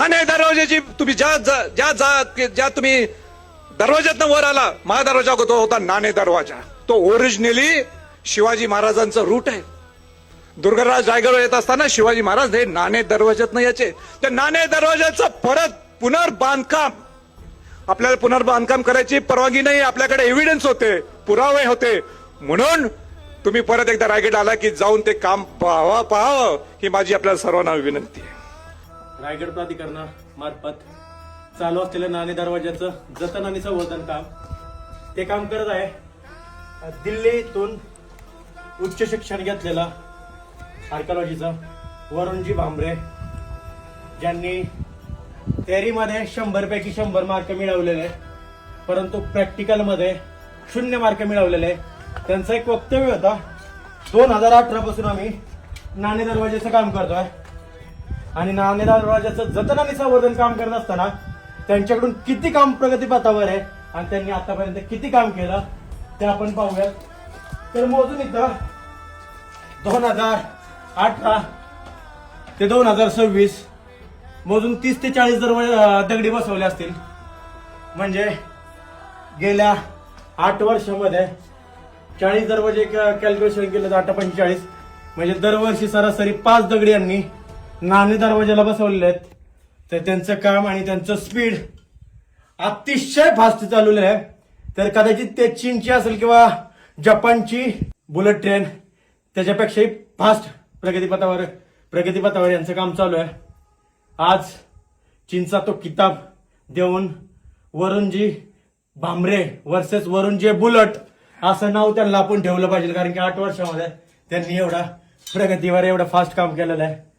आणि दरवाजाची तुम्ही ज्या तुम्ही दरवाज्यातनं वर आला, महादरवाजा होता नाणे दरवाजा. तो ओरिजिनली शिवाजी महाराजांचं रूट आहे. दुर्गराज रायगडवर येत असताना शिवाजी महाराज हे नाणे दरवाज्यातनं यायचे. त्या नाणे दरवाजाचं परत पुनर्बांधकाम, आपल्याला पुनर्बांधकाम करायची परवानगी नाही, आपल्याकडे एव्हिडन्स होते, पुरावे होते. म्हणून तुम्ही परत एकदा रायगड आला की जाऊन ते काम पाहावं ही माझी आपल्याला सर्वांना विनंती आहे. रायगड प्राधिकरणामार्फत चालू असलेल्या नाणे दरवाजाचं जतन आणि संवर्धन काम ते काम करत आहे. दिल्लीतून उच्च शिक्षण घेतलेला आर्किओलॉजीचा वरुणजी भांबरे, ज्यांनी थेअरीमध्ये 100 पैकी 100 मार्क मिळवलेले, परंतु प्रॅक्टिकलमध्ये 0 मार्क मिळवलेले. त्यांचं एक वक्तव्य होता, 2018 पासून आम्ही नाणे दरवाजाचं काम करतोय आणि नाणे दरवाजाचं जतन आणि संवर्धन काम करत असताना त्यांच्याकडून किती काम प्रगतीपथावर आहे आणि त्यांनी आतापर्यंत किती काम केलं ते आपण पाहूयात. तर मोजून इथं 2018 ते 2026 मोजून 30 ते 40 दगडी बसवले असतील. म्हणजे गेल्या 8 वर्षामध्ये 40 दरवाजे कॅल्क्युलेशन केलं तर 8×45 म्हणजे दरवर्षी सरासरी 5 दगडी यांनी नाणे दरवाजाला बसवलेले आहेत. तर त्यांचं काम आणि त्यांचं स्पीड अतिशय फास्ट चालवलेलं आहे. तर कदाचित ते चीनची असेल किंवा जपानची बुलेट ट्रेन त्याच्यापेक्षाही फास्ट प्रगतीपथावर यांचं काम चालू आहे. आज चीनचा तो किताब देऊन वरुणजी भांबरे वर्सेस वरुणजी बुलट असं नाव त्यांना आपण ठेवलं पाहिजे, कारण की 8 वर्षामध्ये त्यांनी एवढा प्रगतीवर एवढं फास्ट काम केलेलं आहे.